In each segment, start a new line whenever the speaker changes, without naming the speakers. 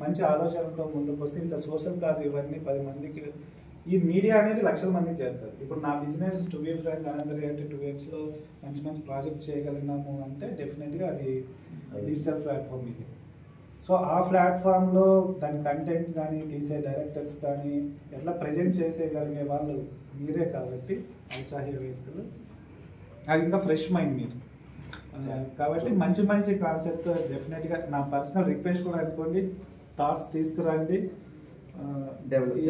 మంచి ఆలోచనతో ముందుకు వస్తే ఇంకా సోషల్ కాజ్ ఇవన్నీ 10 మందికి ఈ మీడియా అనేది లక్షల మందికి చేస్తారు. ఇప్పుడు నా బిజినెస్ టు బి ఫ్రెండ్ అనంతరి అంటే 2 yearsలో మంచి మంచి ప్రాజెక్ట్ చేయగలిగినాము అంటే డెఫినెట్గా అది డిజిటల్ ప్లాట్ఫామ్ ఇది. సో ఆ ప్లాట్ఫామ్లో దాని కంటెంట్ కానీ తీసే డైరెక్టర్స్ కానీ ఎట్లా ప్రజెంట్ చేసేయగలిగే వాళ్ళు మీరే కాబట్టి ఔత్సాహిక వ్యక్తులు, అది ఇంకా ఫ్రెష్ మైండ్ మీరు కాబట్టి మంచి మంచి కాన్సెప్ట్ డెఫినెట్గా నా పర్సనల్ రిక్వెస్ట్ కూడా అనుకోండి, థాట్స్ తీసుకురండి,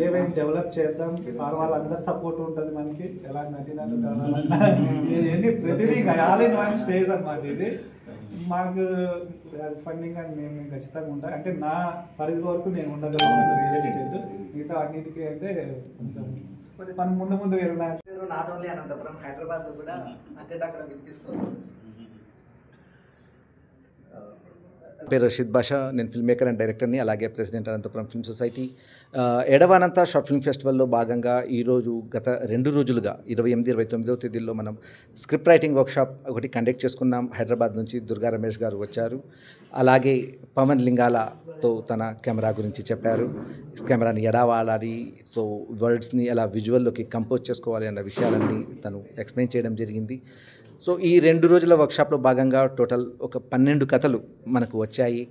ఏవైనా డెవలప్ చేద్దాం. సార్ వాళ్ళందరూ సపోర్ట్ ఉంటుంది మనకి, ఎలా నటినట్టు కావాలన్నా ప్రతిదీ ఆల్ ఇన్ వన్ స్టేజ్ అనమాట ఇది. మాకు ఫండింగ్ అని నేను ఖచ్చితంగా ఉంటాను, అంటే నా పరిధి వరకు నేను ఉండగలుగుతాను. రియల్ ఎస్టేట్ మిగతా అన్నిటికీ అంటే కొంచెం మనం ముందు వెళ్ళినా
నాట్ ఓన్లీ అనంతపురం, హైదరాబాద్లో కూడా అక్కడ వినిపిస్తుంది.
పేరు రషీద్ బాషా, నేను ఫిల్మ్ మేకర్ అండ్ డైరెక్టర్ని, అలాగే ప్రెసిడెంట్ అనంతపురం ఫిల్మ్ సొసైటీ. ఎడవానంత షార్ట్ ఫిల్మ్ ఫెస్టివల్లో భాగంగా ఈరోజు గత 2 రోజులుగా 28, 29వ తేదీల్లో మనం స్క్రిప్ట్ రైటింగ్ వర్క్షాప్ ఒకటి కండక్ట్ చేసుకున్నాం. హైదరాబాద్ నుంచి దుర్గా రమేష్ గారు వచ్చారు. అలాగే పవన్ లింగాలతో తన కెమెరా గురించి చెప్పారు. కెమెరాని ఎలా వాడాలి, సో వర్డ్స్ని ఎలా విజువల్లోకి కంపోజ్ చేసుకోవాలి అన్న విషయాలన్నీ తను ఎక్స్ప్లెయిన్ చేయడం జరిగింది. సో ఈ 2 రోజుల వర్క్షాప్లో భాగంగా టోటల్ ఒక 12 కథలు మనకు వచ్చాయి.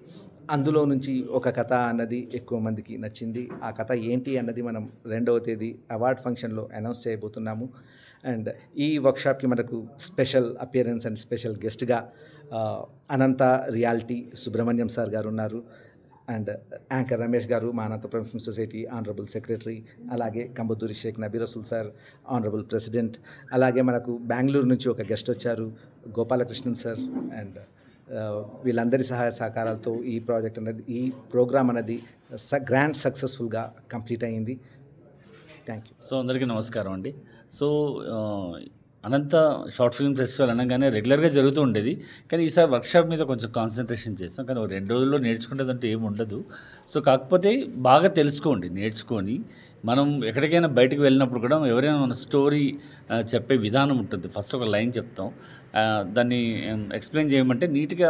అందులో నుంచి ఒక కథ అన్నది ఎక్కువ మందికి నచ్చింది. ఆ కథ ఏంటి అన్నది మనం 2వ తేదీ అవార్డ్ ఫంక్షన్లో అనౌన్స్ చేయబోతున్నాము. అండ్ ఈ వర్క్షాప్కి మనకు స్పెషల్ అపియరెన్స్ అండ్ స్పెషల్ గెస్ట్గా అనంత రియాలిటీ సుబ్రహ్మణ్యం సార్ గారు ఉన్నారు. అండ్ యాంకర్ రమేష్ గారు, మా Anantapuram film society honourable secretary, అలాగే Kambaduri Sheikh Nabi Rasool sir honourable president, అలాగే మనకు బెంగళూరు నుంచి ఒక గెస్ట్ వచ్చారు గోపాలకృష్ణన్ సార్. అండ్ వీళ్ళందరి సహాయ సహకారాలతో ఈ ప్రాజెక్ట్ అనేది, ఈ ప్రోగ్రామ్ అనేది గ్రాండ్ సక్సెస్ఫుల్గా కంప్లీట్ అయ్యింది. Thank you.
సో అందరికీ నమస్కారం అండి. సో అనంత షార్ట్ ఫిల్మ్ ఫెస్టివల్ అనగానే రెగ్యులర్గా జరుగుతూ ఉండేది, కానీ ఈసారి వర్క్షాప్ మీద కొంచెం కాన్సన్ట్రేషన్ చేస్తాం. కానీ 2 రోజుల్లో నేర్చుకునేదంటే ఏమి ఉండదు. సో కాకపోతే బాగా తెలుసుకోండి, నేర్చుకొని మనం ఎక్కడికైనా బయటకు వెళ్ళినప్పుడు కూడా ఎవరైనా మన స్టోరీ చెప్పే విధానం ఉంటుంది. ఫస్ట్ ఒక లైన్ చెప్తాం, దాన్ని ఎక్స్ప్లెయిన్ చేయమంటే నీట్గా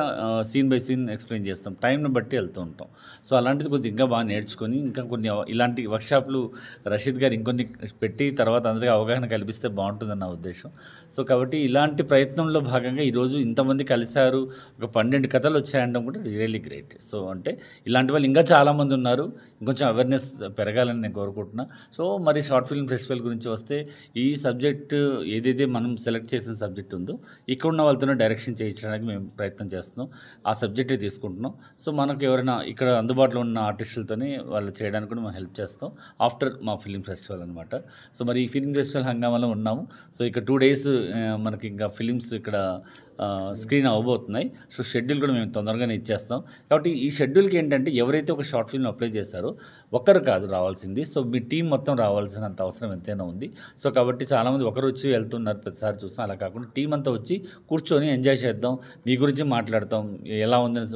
సీన్ బై సీన్ ఎక్స్ప్లెయిన్ చేస్తాం, టైంని బట్టి వెళ్తూ ఉంటాం. సో అలాంటిది కొంచెం ఇంకా బాగా నేర్చుకొని ఇంకా కొన్ని ఇలాంటి వర్క్షాప్లు రషీద్ గారు ఇంకొన్ని పెట్టి తర్వాత అందరికీ అవగాహన కల్పిస్తే బాగుంటుందని నా ఉద్దేశం. సో కాబట్టి ఇలాంటి ప్రయత్నంలో భాగంగా ఈరోజు ఇంతమంది కలిశారు, ఒక 12 కథలు వచ్చాయనడం కూడా రియల్లీ గ్రేట్. సో అంటే ఇలాంటి వాళ్ళు ఇంకా చాలామంది ఉన్నారు, ఇంకొంచెం అవేర్నెస్ పెరగాలని నేను కోరుకుంటున్నాను. సో మరి షార్ట్ ఫిల్మ్ ఫెస్టివల్ గురించి వస్తే, ఈ సబ్జెక్టు ఏదైతే మనం సెలెక్ట్ చేసిన సబ్జెక్ట్ ఉందో ఇక్కడ ఉన్న వాళ్ళతోనే డైరెక్షన్ చేయించడానికి మేము ప్రయత్నం చేస్తున్నాం, ఆ సబ్జెక్టే తీసుకుంటున్నాం. సో మనకు ఎవరైనా ఇక్కడ అందుబాటులో ఉన్న ఆర్టిస్టులతోనే వాళ్ళు చేయడానికి కూడా మనం హెల్ప్ చేస్తాం ఆఫ్టర్ మా ఫిలిం ఫెస్టివల్ అనమాట. సో మరి ఈ ఫిలిం ఫెస్టివల్ హంగామాలో ఉన్నాము. సో ఇక 2 days మనకి ఇంకా ఫిలిమ్స్ ఇక్కడ స్క్రీన్ అవ్వబోతున్నాయి. సో షెడ్యూల్ కూడా మేము తొందరగానే ఇచ్చేస్తాం. కాబట్టి ఈ షెడ్యూల్కి ఏంటంటే ఎవరైతే ఒక షార్ట్ ఫిల్మ్ అప్లై చేశారో ఒక్కరు కాదు రావాల్సింది, సో మీ టీం మొత్తం రావాల్సినంత అవసరం ఎంతైనా ఉంది. సో కాబట్టి చాలామంది ఒకరు వచ్చి వెళ్తున్నారు, ప్రతిసారి చూస్తాం. అలా కాకుండా టీం అంతా వచ్చి కూర్చొని ఎంజాయ్ చేద్దాం, మీ గురించి మాట్లాడతాం, ఎలా ఉందని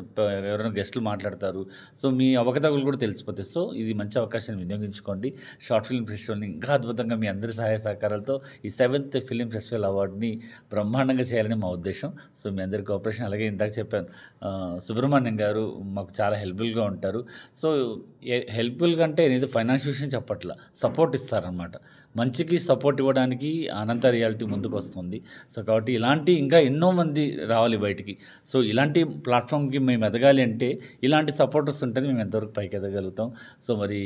ఎవరైనా గెస్టులు మాట్లాడతారు. సో మీ అవకతవకలు కూడా తెలిసిపోతాయి. సో ఇది మంచి అవకాశాన్ని వినియోగించుకోండి. షార్ట్ ఫిల్మ్ ఫెస్టివల్ని ఇంకా అద్భుతంగా మీ అందరి సహాయ సహకారాలతో ఈ 7th ఫిలిం ఫెస్టివల్ అవార్డుని బ్రహ్మాండంగా చేయాలని మా ఉద్దేశం. సో మీ అందరి కోఆపరేషన్, అలాగే ఇందాక చెప్పాను సుబ్రహ్మణ్యం గారు మాకు చాలా హెల్ప్ఫుల్గా ఉంటారు. సో హెల్ప్ఫుల్గా అంటే ఏదో ఫైనాన్షియల్ విషయం చెప్పట్ల, సపోర్ట్ ఇస్తారనమాట. మంచికి సపోర్ట్ ఇవ్వడానికి అనంత రియాలిటీ ముందుకు వస్తుంది. సో కాబట్టి ఇలాంటి ఇంకా ఎన్నో మంది రావాలి బయటికి. సో ఇలాంటి ప్లాట్ఫామ్కి మేము ఎదగాలి అంటే ఇలాంటి సపోర్టర్స్ ఉంటేనే మేము ఎంతవరకు పైకి ఎదగలుగుతాం. సో మరి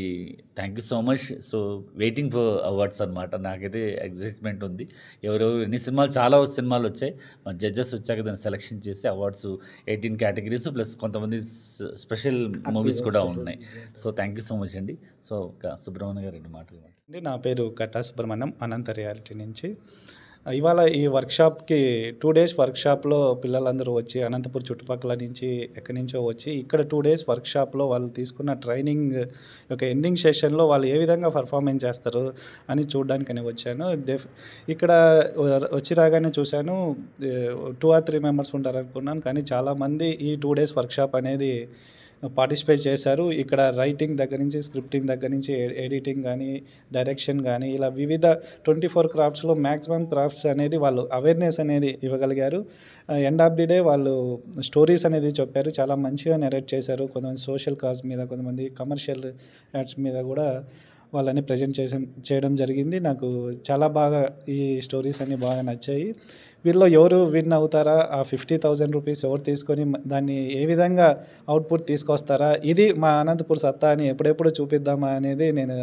thank you so much. So waiting for awards అనమాట. నాకైతే ఎగ్జైట్మెంట్ ఉంది. ఎవరెవరు ఎన్ని సినిమాలు, చాలా సినిమాలు వచ్చాయి, మా జడ్జెస్ వచ్చాక దాన్ని సెలెక్షన్ చేసి అవార్డ్స్ 18 కేటగిరీస్ ప్లస్ కొంతమంది స్పెషల్ మూవీస్ కూడా ఉన్నాయి. So thank you so much అండి. సో సుబ్రహ్మణ్య గారు 2 మాటలు.
నా పేరు కట్టా సుబ్రహ్మణ్యం, అనంత రియాలిటీ నుంచి. ఇవాళ ఈ వర్క్షాప్కి 2 days వర్క్షాప్లో పిల్లలందరూ వచ్చి అనంతపూర్ చుట్టుపక్కల నుంచి ఎక్కడి నుంచో వచ్చి ఇక్కడ 2 days వర్క్షాప్లో వాళ్ళు తీసుకున్న ట్రైనింగ్ యొక్క ఎండింగ్ సెషన్లో వాళ్ళు ఏ విధంగా పర్ఫార్మెన్స్ చేస్తారు అని చూడడానికని వచ్చాను. ఇక్కడ వచ్చి రాగానే చూశాను 2 or 3 members ఉంటారు అనుకున్నాను, కానీ చాలామంది ఈ 2 days వర్క్షాప్ అనేది పార్టిసిపేట్ చేశారు. ఇక్కడ రైటింగ్ దగ్గర నుంచి, స్క్రిప్టింగ్ దగ్గర నుంచి, ఎడిటింగ్ కానీ, డైరెక్షన్ కానీ, ఇలా వివిధ 24 క్రాఫ్ట్స్లో మ్యాక్సిమం క్రాఫ్ట్స్ అనేది వాళ్ళు అవేర్నెస్ అనేది ఇవ్వగలిగారు. ఎండ్ ఆఫ్ ది డే వాళ్ళు స్టోరీస్ అనేది చెప్పారు, చాలా మంచిగా నెరేట్ చేశారు. కొంతమంది సోషల్ కాజ్ మీద, కొంతమంది కమర్షియల్ యాడ్స్ మీద కూడా వాళ్ళని ప్రజెంట్ చేయడం జరిగింది. నాకు చాలా బాగా ఈ స్టోరీస్ అన్నీ బాగా నచ్చాయి. వీళ్ళలో ఎవరు విన్ అవుతారా, ఆ 50,000 రూపీస్ ఎవరు తీసుకొని దాన్ని ఏ విధంగా అవుట్పుట్ తీసుకొస్తారా, ఇది మా అనంతపూర్ సత్తా అని ఎప్పుడెప్పుడు చూపిద్దామా అనేది నేను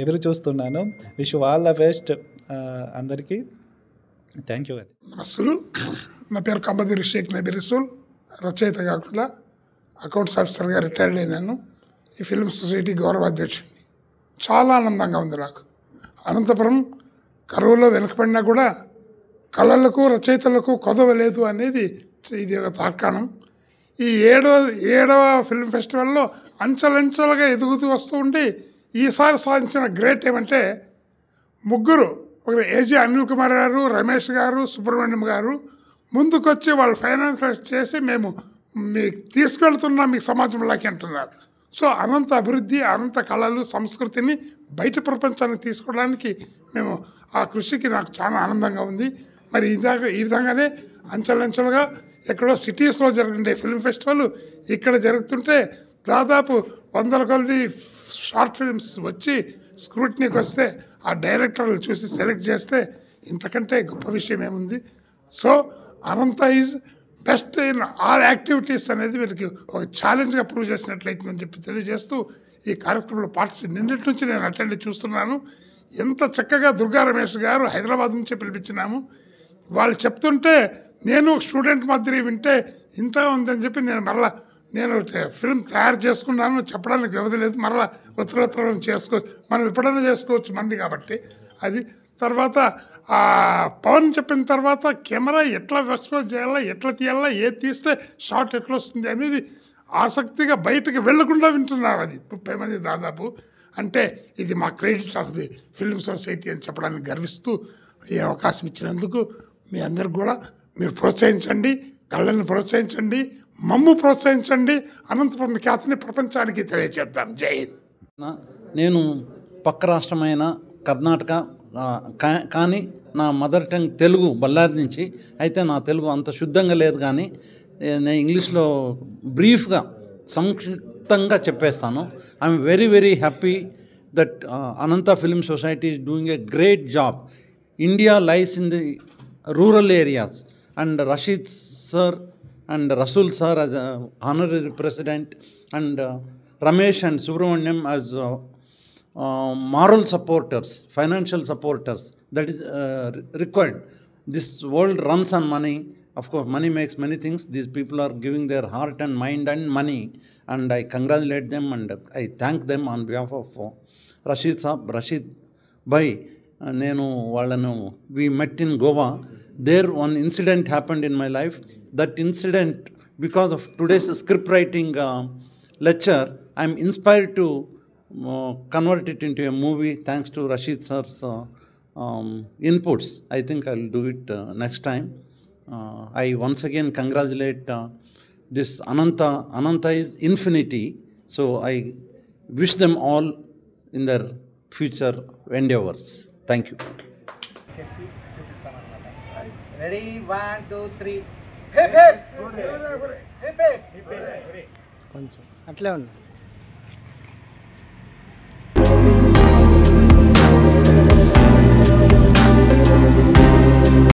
ఎదురు చూస్తున్నాను. విష్ ఆల్ ద బెస్ట్ అందరికీ. Thank you.
అసలు నా పేరు కంబదూరి షేక్ నబీ రసూల్, రచయిత కాకుండా అకౌంట్స్ ఆఫీసర్గా రిటైర్డ్ అయినాను. ఈ ఫిల్మ్ సొసైటీ గౌరవ అధ్యక్షుడిని. చాలా ఆనందంగా ఉంది నాకు. అనంతపురం కరువులో వెనుకబడినా కూడా కళలకు, రచయితలకు కొదవలేదు అనేది ఇది ఒక తార్కాణం. ఈ ఏడవ ఫిల్మ్ ఫెస్టివల్లో అంచెలంచెలుగా ఎదుగుతూ వస్తూ ఉండి ఈసారి సాధించిన గ్రేట్ ఏమంటే ముగ్గురు, ఒక ఏజీ అనిల్ కుమార్ గారు, రమేష్ గారు, సుబ్రహ్మణ్యం గారు ముందుకొచ్చి వాళ్ళు ఫైనాన్స్ చేసి మేము మీకు తీసుకెళ్తున్నాం మీకు సమాజంలోకి అంటున్నారు. సో అనంత అభివృద్ధి, అనంత కళలు, సంస్కృతిని బయట ప్రపంచానికి తీసుకోవడానికి మేము ఆ కృషికి నాకు చాలా ఆనందంగా ఉంది. మరి ఈ విధంగానే అంచెలంచెలుగా ఎక్కడో సిటీస్లో జరిగే ఫిల్మ్ ఫెస్టివల్ ఇక్కడ జరుగుతుంటే దాదాపు 100 కొలది షార్ట్ ఫిల్మ్స్ వచ్చి స్క్రూటినీకి వస్తే ఆ డైరెక్టర్లు చూసి సెలెక్ట్ చేస్తే ఇంతకంటే గొప్ప విషయం ఏముంది. So Anantha is best in all activities అనేది వీరికి ఒక ఛాలెంజ్గా ప్రూవ్ చేసినట్లయితుందని చెప్పి తెలియజేస్తూ ఈ కార్యక్రమంలో నిన్నటి నుంచి నేను అటెండ్ చూస్తున్నాను. ఎంత చక్కగా దుర్గా రమేష్ గారు హైదరాబాద్ నుంచే పిలిపించినాము. వాళ్ళు చెప్తుంటే నేను స్టూడెంట్ మాదిరి వింటే ఇంత ఉందని చెప్పి నేను ఫిల్మ్ తయారు చేసుకున్నాను, చెప్పడానికి వ్యవధి లేదు. మరలా ఉత్తరోత్తరం చేసుకోవచ్చు, మనం ఎప్పుడైనా చేసుకోవచ్చు మంది కాబట్టి. అది తర్వాత పవన్ చెప్పిన తర్వాత కెమెరా ఎట్లా ఎక్స్పోజ్ చేయాలా, ఎట్లా తీయాలా, ఏది తీస్తే షార్ట్ ఎట్లా వస్తుంది అనేది ఆసక్తిగా బయటకు వెళ్లకుండా వింటున్నారు. అది 30 మంది దాదాపు. అంటే ఇది మా credit of the film society అని చెప్పడానికి గర్విస్తూ ఈ అవకాశం ఇచ్చినందుకు మీ అందరికి కూడా మీరు ప్రోత్సహించండి, కళలను ప్రోత్సహించండి, మమ్ము ప్రోత్సహించండి. అనంతపురం ఖ్యాతిని ప్రపంచానికి తెలియజేద్దాం. జై హింద్.
నేను పక్క రాష్ట్రమైన కర్ణాటక కానీ నా మదర్ టంగ్ తెలుగు బళ్ళారి నుంచి. అయితే నా తెలుగు అంత శుద్ధంగా లేదు, కానీ నేను ఇంగ్లీష్లో బ్రీఫ్గా సంక్షిప్తంగా చెప్పేస్తాను. I'm very very happy that Anantha film society is doing a great job. India lies in the rural areas, and Rashid sir and Rasul sir as honorary president, and Ramesh and Subramaniam as moral supporters, financial supporters. That is required. This world runs on money. Of course, money makes many things. These people are giving their heart and mind and money, and I congratulate them and I thank them on behalf of Rashid bhai. నేను వాళ్ళను we met in Goa. There one incident happened in my life. That incident, because of today's script writing lecture, I am inspired to convert it into a movie thanks to Rashid sir's inputs. I think I will do it next time. I once again congratulate this Ananta. Ananta is infinity. So I wish them all in their future endeavors. Thank you.
Ready 1 2 3 hip hip hip hip
కొంచెం అట్లే ఉంది.